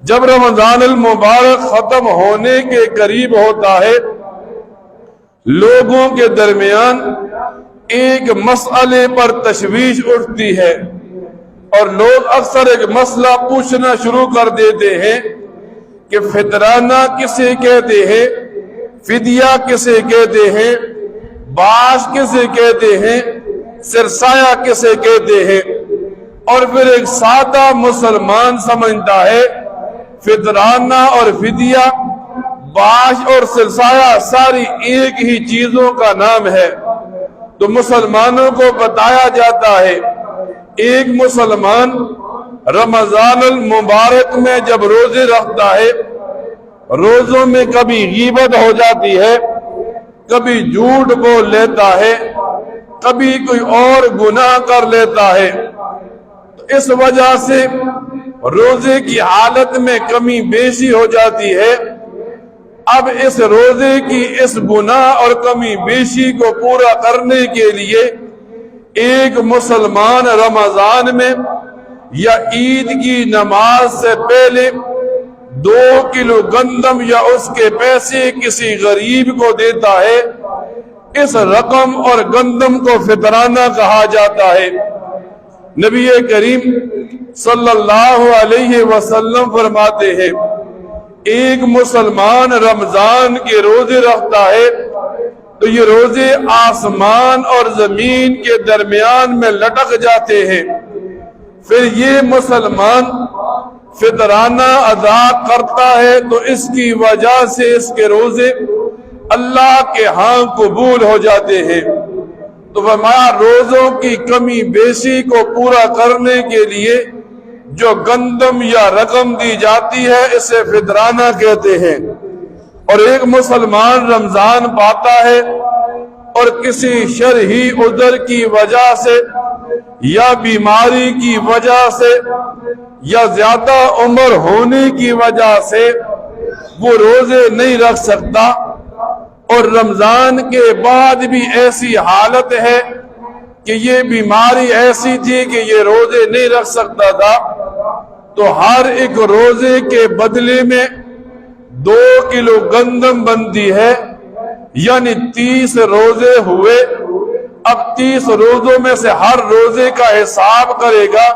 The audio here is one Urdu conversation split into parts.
جب رمضان المبارک ختم ہونے کے قریب ہوتا ہے، لوگوں کے درمیان ایک مسئلے پر تشویش اٹھتی ہے اور لوگ اکثر ایک مسئلہ پوچھنا شروع کر دیتے ہیں کہ فطرانہ کسے کہتے ہیں، فدیہ کسے کہتے ہیں، باش کسے کہتے ہیں، سرسایہ کسے کہتے ہیں۔ اور پھر ایک سادہ مسلمان سمجھتا ہے فطرانہ اور فدیہ، باش اور سرسایہ ساری ایک ہی چیزوں کا نام ہے۔ تو مسلمانوں کو بتایا جاتا ہے ایک مسلمان رمضان المبارک میں جب روزے رکھتا ہے، روزوں میں کبھی غیبت ہو جاتی ہے، کبھی جھوٹ بول لیتا ہے، کبھی کوئی اور گناہ کر لیتا ہے، تو اس وجہ سے روزے کی حالت میں کمی بیشی ہو جاتی ہے۔ اب اس روزے کی اس گناہ اور کمی بیشی کو پورا کرنے کے لیے ایک مسلمان رمضان میں یا عید کی نماز سے پہلے 2 کلو گندم یا اس کے پیسے کسی غریب کو دیتا ہے۔ اس رقم اور گندم کو فطرانہ کہا جاتا ہے۔ نبی کریم صلی اللہ علیہ وسلم فرماتے ہیں ایک مسلمان رمضان کے روزے رکھتا ہے تو یہ روزے آسمان اور زمین کے درمیان میں لٹک جاتے ہیں۔ پھر یہ مسلمان فطرانہ ادا کرتا ہے تو اس کی وجہ سے اس کے روزے اللہ کے ہاں قبول ہو جاتے ہیں۔ تو فرمایا روزوں کی کمی بیشی کو پورا کرنے کے لیے جو گندم یا رقم دی جاتی ہے اسے فطرانہ کہتے ہیں۔ اور ایک مسلمان رمضان پاتا ہے اور کسی شرعی عذر کی وجہ سے یا بیماری کی وجہ سے یا زیادہ عمر ہونے کی وجہ سے وہ روزے نہیں رکھ سکتا، اور رمضان کے بعد بھی ایسی حالت ہے کہ یہ بیماری ایسی تھی کہ یہ روزے نہیں رکھ سکتا تھا، تو ہر ایک روزے کے بدلے میں 2 کلو گندم بنتی ہے، یعنی 30 روزے ہوئے۔ اب 30 روزوں میں سے ہر روزے کا حساب کرے گا،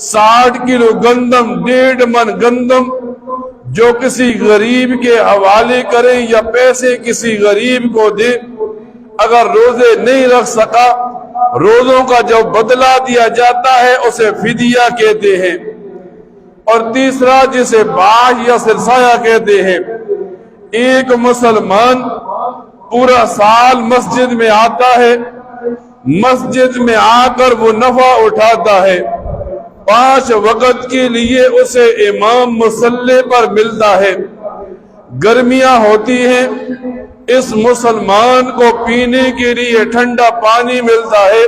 60 کلو گندم، 1.5 من گندم جو کسی غریب کے حوالے کریں یا پیسے کسی غریب کو دے۔ اگر روزے نہیں رکھ سکا، روزوں کا جو بدلہ دیا جاتا ہے اسے فدیہ کہتے ہیں۔ اور تیسرا جسے باش یا سرسایہ کہتے ہیں، ایک مسلمان پورا سال مسجد میں آتا ہے، مسجد میں آ کر وہ نفع اٹھاتا ہے، 5 وقت کے لیے اسے امام مصلی پر ملتا ہے، گرمیاں ہوتی ہیں، اس مسلمان کو پینے کے لیے ٹھنڈا پانی ملتا ہے،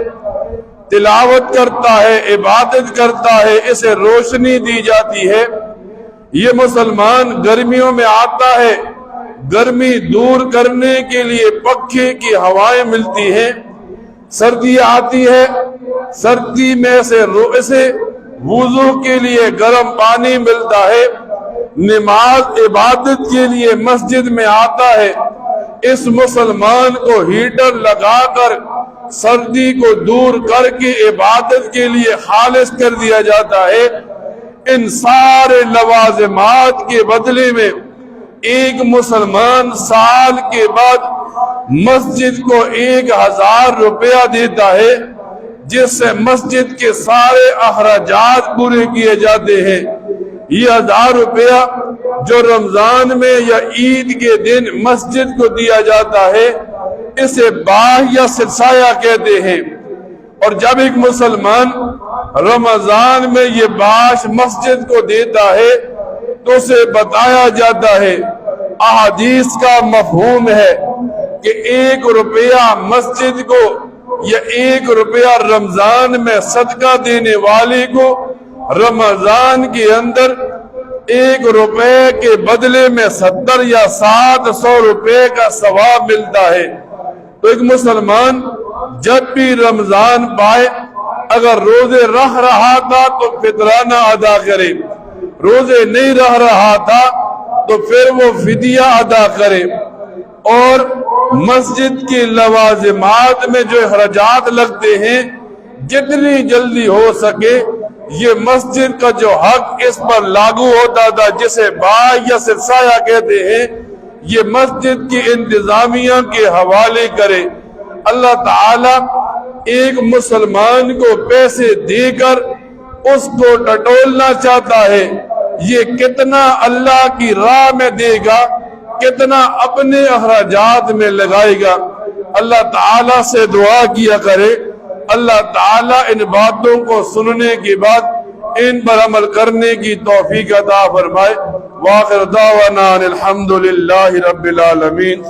تلاوت کرتا ہے، عبادت کرتا ہے، اسے روشنی دی جاتی ہے۔ یہ مسلمان گرمیوں میں آتا ہے، گرمی دور کرنے کے لیے پنکھے کی ہوائیں ملتی ہیں، سردی آتی ہے، سردی میں اسے وضو کے لیے گرم پانی ملتا ہے، نماز عبادت کے لیے مسجد میں آتا ہے، اس مسلمان کو ہیٹر لگا کر سردی کو دور کر کے عبادت کے لیے خالص کر دیا جاتا ہے۔ ان سارے لوازمات کے بدلے میں ایک مسلمان سال کے بعد مسجد کو 1000 روپیہ دیتا ہے، جس سے مسجد کے سارے اخراجات پورے کیے جاتے ہیں۔ یہ 1000 روپیہ جو رمضان میں یا عید کے دن مسجد کو دیا جاتا ہے اسے باش یا سرسایہ کہتے ہیں۔ اور جب ایک مسلمان رمضان میں یہ باش مسجد کو دیتا ہے تو اسے بتایا جاتا ہے، احادیث کا مفہوم ہے کہ 1 روپیہ مسجد کو یا 1 روپیہ رمضان میں صدقہ دینے والے کو رمضان کے اندر 1 روپے کے بدلے میں 70 یا 700 روپے کا ثواب ملتا ہے۔ تو ایک مسلمان جب بھی رمضان پائے، اگر روزے رکھ رہا تھا تو فطرانہ ادا کرے، روزے نہیں رہ رہا تھا تو پھر وہ فدیہ ادا کرے، اور مسجد کی لوازمات میں جو اخراجات لگتے ہیں جتنی جلدی ہو سکے یہ مسجد کا جو حق اس پر لاگو ہوتا تھا جسے باع یا سرسایہ کہتے ہیں، یہ مسجد کی انتظامیہ کے حوالے کرے۔ اللہ تعالیٰ ایک مسلمان کو پیسے دے کر اس کو ٹٹولنا چاہتا ہے، یہ کتنا اللہ کی راہ میں دے گا، کتنا اپنے اخراجات میں لگائے گا۔ اللہ تعالیٰ سے دعا کیا کرے اللہ تعالیٰ ان باتوں کو سننے کے بعد ان پر عمل کرنے کی توفیق عطا فرمائے۔ وآخر دعوانا الحمدللہ رب العالمین۔